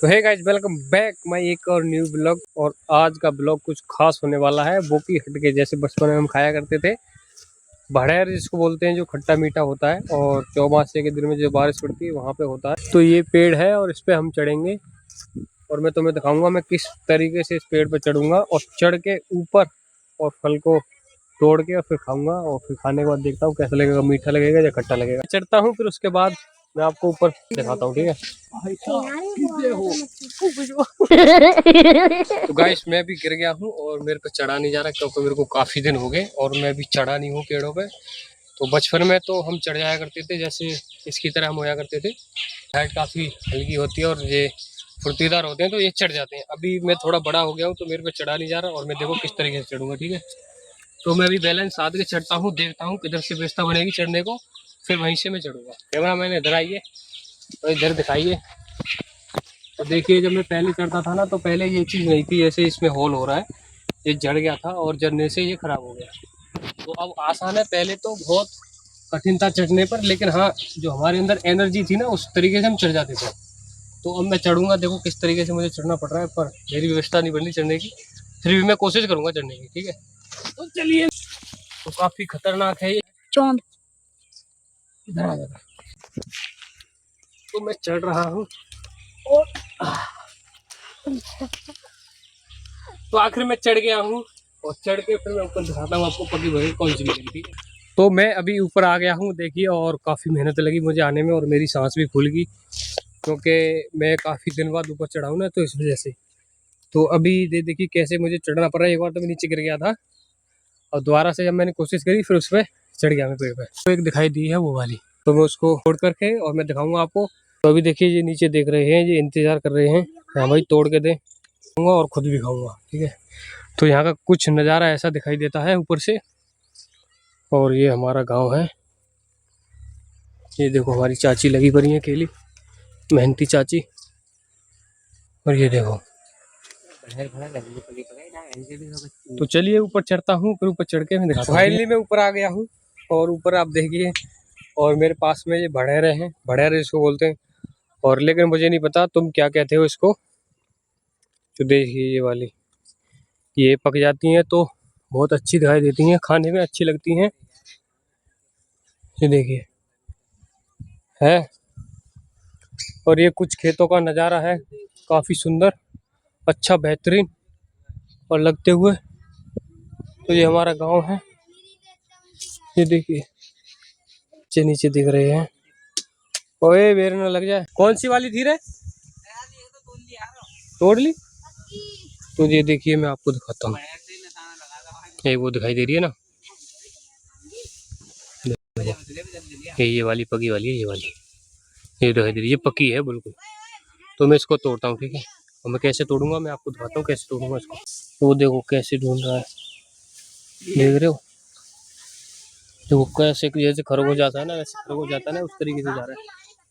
तो है guys, welcome back my एक और न्यू ब्लॉग। और आज का ब्लॉग कुछ खास होने वाला है। बोकी हट के जैसे बचपन में हम खाया करते थे, भड़ेर जिसको बोलते हैं, जो खट्टा मीठा होता है और चौमासे के दिन में जो बारिश पड़ती है वहाँ पे होता है। तो ये पेड़ है और इस पे हम चढ़ेंगे और मैं तुम्हें दिखाऊंगा मैं किस तरीके से इस पेड़ पर चढ़ूंगा और चढ़ के ऊपर और फल को तोड़ के और फिर खाऊंगा। और फिर खाने के बाद देखता हूँ कैसा लगेगा, मीठा लगेगा या खट्टा लगेगा। चढ़ता हूँ, फिर उसके बाद मैं आपको ऊपर दिखाता हूँ, ठीक है। तो गाइस, मैं भी गिर गया हूँ और मेरे पे चढ़ा नहीं जा रहा क्योंकि मेरे को काफी दिन हो गए और मैं भी चढ़ा नहीं हूँ पेड़ों पे। तो बचपन में तो हम चढ़ जाया करते थे, जैसे इसकी तरह हम होया करते थे। हाइट काफी हल्की होती है और ये फुर्तीदार होते हैं तो ये चढ़ जाते हैं। अभी मैं थोड़ा बड़ा हो गया हूँ तो मेरे पे चढ़ा नहीं जा रहा और मैं देखो किस तरीके से चढ़ूंगा, ठीक है। तो मैं अभी बैलेंस साध के चढ़ता हूँ, देखता हूँ किधर से व्यवस्था बनेगी चढ़ने को, फिर वहीं से मैं चढ़ूंगा। कैमरा मैंने इधर आइए और इधर दिखाइए। तो देखिए, जब मैं पहले चढ़ता था ना तो पहले ये चीज़ नहीं थी, ऐसे इसमें होल हो रहा है, ये जड़ गया था और जड़ने से ये खराब हो गया। तो अब आसान है, पहले तो बहुत कठिन था चढ़ने पर, लेकिन हाँ जो हमारे अंदर एनर्जी थी ना उस तरीके से हम चढ़ जाते थे। तो अब मैं चढ़ूंगा, देखो किस तरीके से मुझे चढ़ना पड़ रहा है, पर मेरी व्यवस्था नहीं बनी चढ़ने की, फिर भी मैं कोशिश करूंगा चढ़ने की, ठीक है। तो चलिए। तो काफी खतरनाक है ये चौंध, इधर आ जाता। तो मैं चढ़ रहा हूँ और तो आखिर में चढ़ गया हूँ और चढ़ के फिर मैं ऊपर दिखाता हूँ आपको पकी भरी कौन सी मिलेगी, ठीक है। तो मैं अभी ऊपर आ गया हूँ, देखिए, और काफ़ी मेहनत लगी मुझे आने में और मेरी सांस भी फूल गई क्योंकि मैं काफ़ी दिन बाद ऊपर चढ़ा हूँ ना, तो इस वजह से। तो अभी देखिए कैसे मुझे चढ़ना पड़ रहा है। एक बार तो मैं नीचे गिर गया था और दोबारा से जब मैंने कोशिश करी फिर उस पर चढ़ गया मैं पेड़ पर। तो एक दिखाई दी है वो वाली, तो मैं उसको तोड़ करके और मैं दिखाऊंगा आपको। तो अभी देखिए ये नीचे देख रहे हैं, ये इंतजार कर रहे हैं हाँ भाई तोड़ के दें और खुद भी खाऊंगा, ठीक है। तो यहाँ का कुछ नज़ारा ऐसा दिखाई देता है ऊपर से। और ये हमारा गांव है, ये देखो हमारी चाची लगी पड़ी है केली, मेहनती चाची। और ये देखो, तो चलिए ऊपर चढ़ता हूँ, फिर ऊपर चढ़ के मैं दिखाता हूँ। फाइनली मैं ऊपर आ गया हूँ और ऊपर आप देखिए, और मेरे पास में ये भड़ेरे हैं, भड़ेरे इसको बोलते हैं। और लेकिन मुझे नहीं पता तुम क्या कहते हो इसको। तो देखिए ये वाली, ये पक जाती हैं तो बहुत अच्छी दिखाई देती हैं, खाने में अच्छी लगती हैं। ये देखिए है, और ये कुछ खेतों का नज़ारा है, काफ़ी सुंदर, अच्छा, बेहतरीन और लगते हुए। तो ये हमारा गांव है, ये देखिए नीचे नीचे दिख रहे हैं। ओए बेर न लग जाए। कौन सी वाली थी रे, तोड़ ली? तो ये देखिए मैं आपको दिखाता हूँ, ये वो दिखाई दे रही है ना, ये वाली पकी वाली है, ये वाली ये दिखाई दे रही है, ये पकी है बिल्कुल। तो मैं इसको तोड़ता हूँ, ठीक है। और मैं कैसे तोड़ूंगा मैं आपको दिखाता हूँ कैसे तोड़ूंगा इसको। तो वो देखो कैसे ढूंढ रहा है, देख रहे हो, देखो कैसे, जैसे खरगोश जाता है ना वैसे खरगोश जाता है ना, उस तरीके से जा रहा है।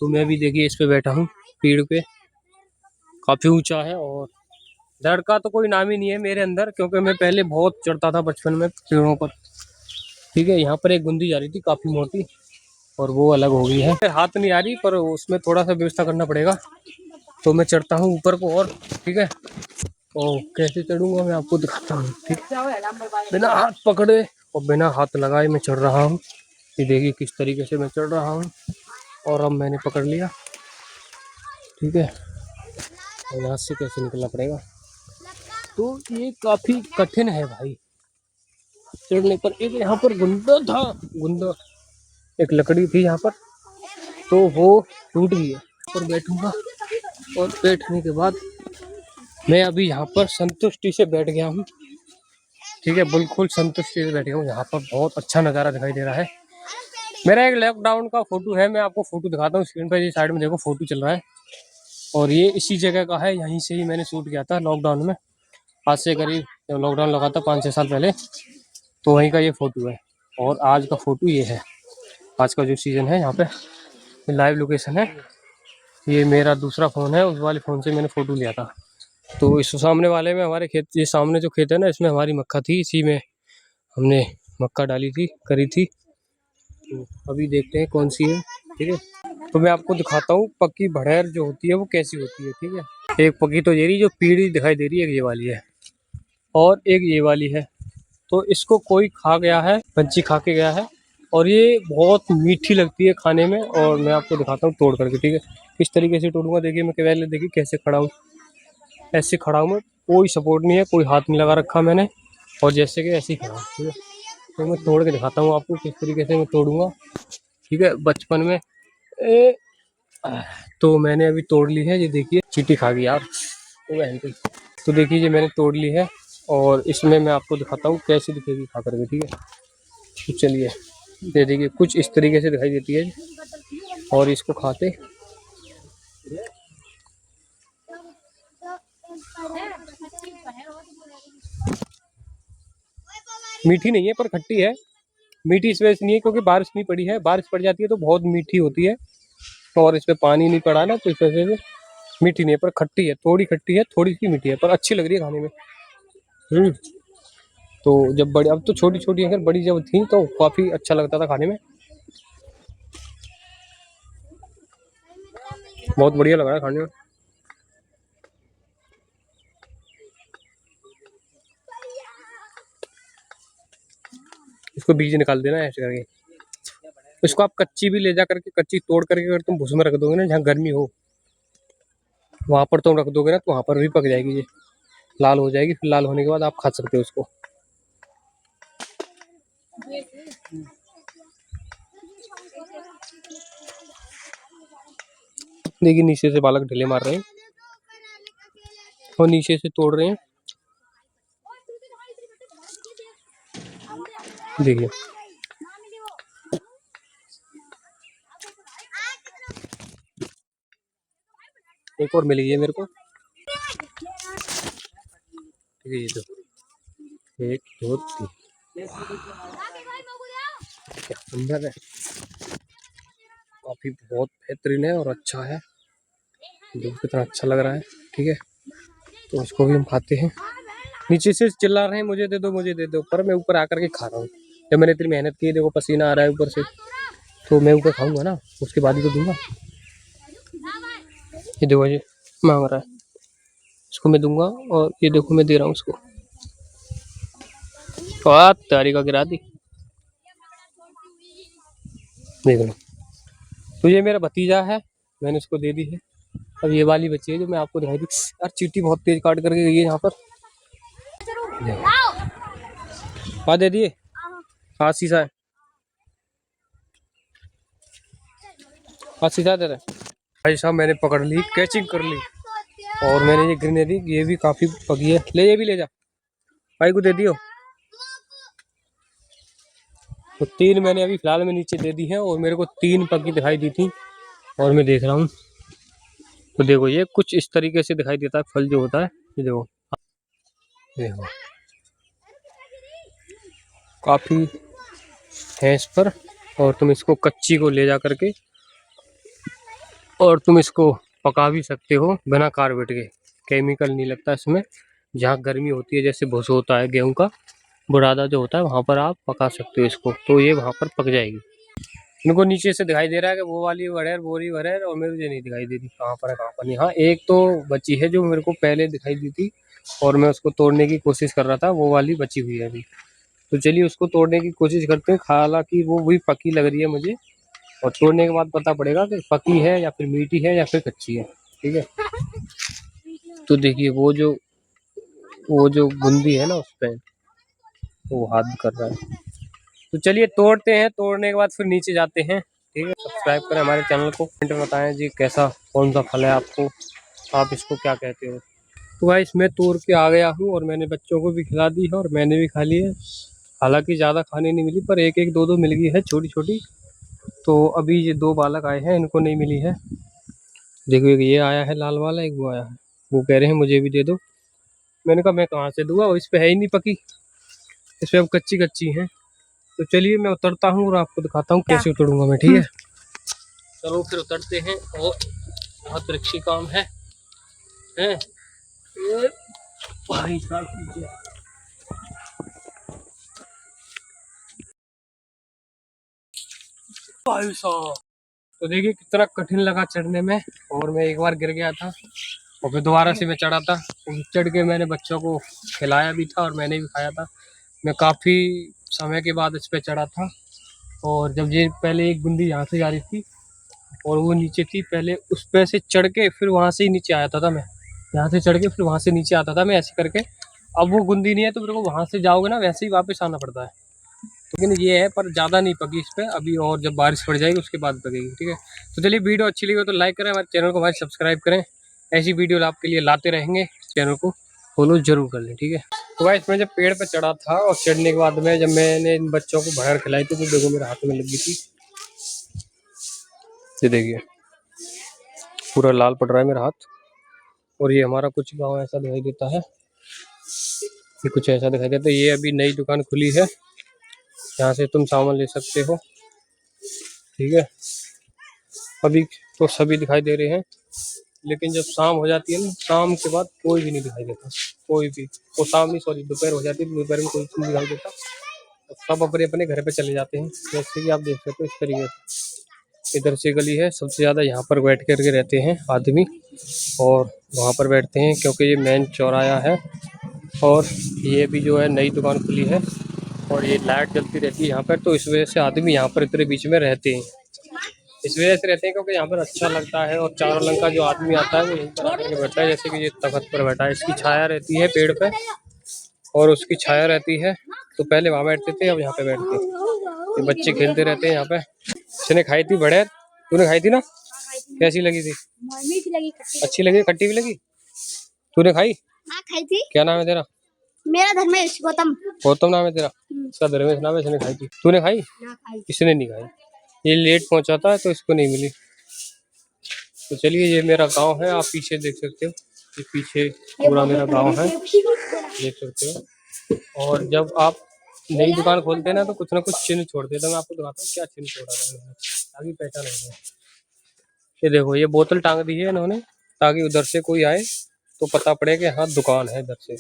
तो मैं भी देखिए इस पे बैठा हूँ पेड़ पे, काफी ऊंचा है और डर का तो कोई नाम ही नहीं है मेरे अंदर, क्योंकि मैं पहले बहुत चढ़ता था बचपन में पेड़ों पर, ठीक है। यहाँ पर एक गुंदी जा रही थी काफी मोटी और वो अलग हो गई है, हाथ नहीं आ रही, पर उसमें थोड़ा सा व्यवस्था करना पड़ेगा। तो मैं चढ़ता हूँ ऊपर को और, ठीक है। और कैसे चढ़ूंगा मैं आपको दिखाता हूँ, ठीक है। बिना हाथ पकड़े और बिना हाथ लगाए मैं चढ़ रहा हूँ। ये देखिए किस तरीके से मैं चढ़ रहा हूँ और अब मैंने पकड़ लिया, ठीक है। और यहाँ से कैसे निकलना पड़ेगा। तो ये काफी कठिन है भाई चढ़ने पर। एक यहाँ पर गुंदा था, गुंदा एक लकड़ी थी यहाँ पर, तो वो टूट गई है। पर बैठूंगा और बैठने के बाद मैं अभी यहाँ पर संतुष्टि से बैठ गया हूँ, ठीक है, बिल्कुल संतुष्टि से बैठ गया हूँ। यहाँ पर बहुत अच्छा नज़ारा दिखाई दे रहा है। मेरा एक लॉकडाउन का फोटो है, मैं आपको फोटो दिखाता हूँ स्क्रीन पर, ये साइड में देखो फोटो चल रहा है। और ये इसी जगह का है, यहीं से ही मैंने शूट किया था लॉकडाउन में, आज से करीब जब लॉकडाउन लगा था 5-6 साल पहले, तो वहीं का ये फ़ोटो है। और आज का फ़ोटो ये है, आज का जो सीज़न है यहाँ पे लाइव लोकेशन है। ये मेरा दूसरा फ़ोन है, उस वाले फ़ोन से मैंने फ़ोटो लिया था। तो इस सामने वाले में हमारे खेत, ये सामने जो खेत है ना, इसमें हमारी मक्का थी, इसी में हमने मक्का डाली थी, करी थी। तो अभी देखते हैं कौन सी है, ठीक है। तो मैं आपको दिखाता हूँ पक्की भड़ेर जो होती है वो कैसी होती है, ठीक है। एक पक्की तो ये रही जो पीली दिखाई दे रही है, एक ये वाली है और एक ये वाली है। तो इसको कोई खा गया है, पंछी खा के गया है और ये बहुत मीठी लगती है खाने में। और मैं आपको दिखाता हूँ तोड़ करके, ठीक है। किस तरीके से तोड़ूंगा देखिए, मैं पहले देखिए कैसे खड़ा हूँ, ऐसे खड़ा हूँ मैं, कोई सपोर्ट नहीं है, कोई हाथ नहीं लगा रखा मैंने, और जैसे कि ऐसे ही खड़ा हूँ, ठीक है। तो मैं तोड़ के दिखाता हूँ आपको किस तरीके से मैं तोड़ूंगा, ठीक है। बचपन में तो मैंने अभी तोड़ ली है, ये देखिए चींटी खा गई यार, तो देखिए ये मैंने तोड़ ली है और इसमें मैं आपको दिखाता हूँ कैसी दिखेगी खा करके, ठीक है। तो चलिए ये देखिए कुछ इस तरीके से दिखाई देती है और इसको खाते मीठी नहीं है पर खट्टी है। मीठी इस वजह से नहीं है क्योंकि बारिश नहीं पड़ी है, बारिश पड़ जाती है तो बहुत मीठी होती है और इस पे पानी नहीं पड़ा ना, तो इस वजह से मीठी नहीं है पर खट्टी है, थोड़ी खट्टी है, थोड़ी सी मीठी है, पर अच्छी लग रही है खाने में। तो जब बड़ी, अब तो छोटी छोटी अगर बड़ी जब थी तो काफी अच्छा लगता था खाने में, बहुत बढ़िया लग रहा है खाने में। इसको बीज निकाल देना ऐसे करके। इसको आप कच्ची भी ले जा करके, कच्ची तोड़ करके अगर तुम भूस में रख दोगे ना, जहाँ गर्मी हो वहां पर तुम रख दोगे ना, तो वहां पर भी पक जाएगी, ये लाल हो जाएगी। फिर लाल होने के बाद आप खा सकते हो उसको। देखिए नीचे से बालक ढीले मार रहे हैं और नीचे से तोड़ रहे हैं, देखिए। एक और मिल गई है मेरे को, ठीक है। ये दो, 1 2 3, क्या सुंदर है, काफी बहुत बेहतरीन है और अच्छा है, देखो कितना अच्छा लग रहा है, ठीक है। तो इसको भी हम खाते हैं। नीचे से चिल्ला रहे हैं मुझे दे दो मुझे दे दो, पर मैं ऊपर आकर के खा रहा हूँ। जब मैंने इतनी मेहनत की, देखो पसीना आ रहा है ऊपर से, तो मैं ऊपर खाऊंगा ना, उसके बाद ही तो दूंगा। ये देखो ये मांग रहा है, इसको मैं दूंगा और ये देखो मैं दे रहा हूँ उसको। तैयारी का गिरा दी, देख लो। तो ये मेरा भतीजा है, मैंने इसको दे दी है। अब ये वाली बच्ची है जो मैं आपको दिखाई दी यार, चींटी बहुत तेज काट करके गई है यहाँ पर। हाँ दे दिए, हाँ शीशा है, हाँ शीशा दे रहे। भाई साहब मैंने पकड़ ली, कैचिंग कर ली, और मैंने ये ग्रीनरी, ये भी काफी पकी है, ले ये भी ले जा, भाई को दे दियो। तो 3 मैंने अभी फिलहाल में नीचे दे दी है और मेरे को 3 पकी दिखाई दी थी और मैं देख रहा हूँ। तो देखो ये कुछ इस तरीके से दिखाई देता है फल जो होता है, ये देखो देखो काफी है इस पर। और तुम इसको कच्ची को ले जा करके और तुम इसको पका भी सकते हो बिना कार्बेट के, केमिकल नहीं लगता इसमें। जहाँ गर्मी होती है, जैसे भूसा होता है गेहूं का, बुरादा जो होता है, वहां पर आप पका सकते हो इसको, तो ये वहां पर पक जाएगी। इनको नीचे से दिखाई दे रहा है कि वो वाली भड़ेर, बोरी भड़ेर, और मेरे को नहीं दिखाई दे रही कहाँ पर है कहाँ पर नहीं। हाँ एक तो बची है जो मेरे को पहले दिखाई दी थी और मैं उसको तोड़ने की कोशिश कर रहा था, वो वाली बची हुई है अभी। तो चलिए उसको तोड़ने की कोशिश करते हैं, हालांकि वो भी पकी लग रही है मुझे, और तोड़ने के बाद पता पड़ेगा कि पकी है या फिर मीठी है या फिर कच्ची है, ठीक है। तो देखिए वो जो बूंदी है ना उस पर वो हाथ कर रहा है। तो चलिए तोड़ते हैं, तोड़ने के बाद फिर नीचे जाते हैं, ठीक है। सब्सक्राइब करें हमारे चैनल को, कमेंट में बताएं जी कैसा कौन सा फल है आपको, आप इसको क्या कहते हो। तो भाई इसमें तोड़ के आ गया हूँ और मैंने बच्चों को भी खिला दी है और मैंने भी खा ली है। हालांकि ज़्यादा खाने नहीं मिली, पर एक एक दो दो मिल गई है छोटी छोटी। तो अभी ये 2 बालक आए हैं, इनको नहीं मिली है। देखो एक ये आया है लाल वाला, एक वो आया है, वो कह रहे हैं मुझे भी दे दो। मैंने कहा मैं कहाँ से दूंगा, इस पे है ही नहीं पकी, इस पे अब कच्ची कच्ची हैं। तो चलिए मैं उतरता हूँ और आपको दिखाता हूँ कैसे उतरूंगा मैं, ठीक है। चलो फिर उतरते हैं, और बहुत रिक्शी काम है, हैं? ये भाई साहब भाई साहब तो देखिए कितना कठिन लगा चढ़ने में, और मैं एक बार गिर गया था और फिर दोबारा से मैं चढ़ा था। चढ़ के मैंने बच्चों को खिलाया भी था और मैंने भी खाया था। मैं काफ़ी समय के बाद इस पे चढ़ा था। और जब ये पहले एक बूंदी यहाँ से जा रही थी और वो नीचे थी, पहले उस पे से चढ़ के फिर वहाँ से ही नीचे आया था मैं। यहाँ से चढ़ के फिर वहाँ से नीचे आता था मैं ऐसे करके। अब वो गुंदी नहीं है तो मेरे को वहाँ से जाओगे ना वैसे ही वापस आना पड़ता है। लेकिन ये है पर ज़्यादा नहीं पकी इस पर अभी, और जब बारिश पड़ जाएगी उसके बाद पकेगी। ठीक है, तो चलिए वीडियो अच्छी लगी हो तो लाइक करें, हमारे चैनल को हमारे सब्सक्राइब करें। ऐसी वीडियो आपके लिए लाते रहेंगे, चैनल को फॉलो जरूर कर लें। ठीक है, तो भाई इसमें जब पेड़ पर चढ़ा था और चढ़ने के बाद में जब मैंने इन बच्चों को भर खिलाई थी तो देखो मेरे हाथ में लगी थी। ये देखिए पूरा लाल पड़ रहा है मेरा हाथ। और ये हमारा कुछ गांव ऐसा दिखाई देता है, ये कुछ ऐसा दिखाई देता है। ये अभी नई दुकान खुली है, यहाँ से तुम सामान ले सकते हो। ठीक है, अभी तो सभी दिखाई दे रहे हैं, लेकिन जब शाम हो जाती है ना, शाम के बाद कोई भी नहीं दिखाई देता, कोई भी। वो शाम नहीं, सॉरी दोपहर हो जाती है, दोपहर में कोई नहीं दिखाई देता, सब अपने अपने घर पे चले जाते हैं। जैसे कि आप देख सकते हो इस तरीके से इधर से गली है, सबसे ज़्यादा यहाँ पर बैठ करके रहते हैं आदमी, और वहाँ पर बैठते हैं क्योंकि ये मेन चौराहा है। और ये भी जो है नई दुकान खुली है और ये लाइट जलती रहती है यहाँ पर, तो इस वजह से आदमी यहाँ पर इतने बीच में रहते हैं। इस वजह से रहते हैं क्योंकि यहाँ पर अच्छा लगता है, और चारों रंग का जो आदमी आता है वो यहीं पर आकर के बैठता है। जैसे कि ये तख्त पर बैठा है, इसकी छाया रहती है पेड़ पे और उसकी छाया रहती है, तो पहले वहाँ बैठते थे अब यहाँ पे बैठते हैं। ये बच्चे खेलते रहते हैं यहाँ पे। इसने खाई थी बड़े, तूने खाई थी ना? कैसी लगी थी? मीठी लगी, अच्छी लगी, खट्टी भी लगी? तूने खाई? हाँ खाई थी। क्या नाम है तेरा? मेरा धर्मेश गौतम। गौतम नाम है तेरा? इसका धर्मेश नाम है। इसने खाई थी, तूने खाई? ना खाई। इसने नहीं खाई, ये लेट पहुंचा था तो इसको नहीं मिली। तो चलिए ये मेरा गांव है, आप पीछे देख सकते हो, ये पीछे पूरा मेरा गांव है, देख सकते हो। और जब आप नई दुकान खोलते हैं ना तो कुछ ना कुछ चिन्ह छोड़ते हैं, तो मैं आपको दिखाता हूँ क्या चिन्ह छोड़ा था इन्होंने ताकि पहचान हो जाए। ये देखो ये बोतल टांग दी है इन्होंने ताकि उधर से कोई आए तो पता पड़े कि हाँ दुकान है इधर से,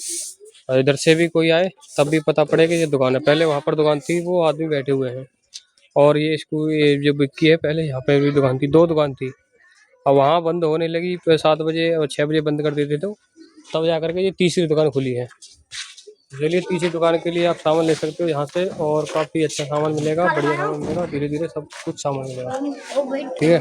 और इधर से भी कोई आए तब भी पता पड़े कि ये दुकान है। पहले वहाँ पर दुकान थी, वो आदमी बैठे हुए हैं, और ये इसको ये जो बिक्की है पहले यहाँ पे भी दुकान थी, 2 दुकान थी। अब वहाँ बंद होने लगी 7 बजे और 6 बजे बंद कर देते थे, तब जा करके ये तीसरी दुकान खुली है। चलिए तीसरी दुकान के लिए आप सामान ले सकते हो यहाँ से, और काफ़ी अच्छा सामान मिलेगा, बढ़िया सामान मिलेगा, धीरे धीरे सब कुछ सामान मिलेगा। ठीक है।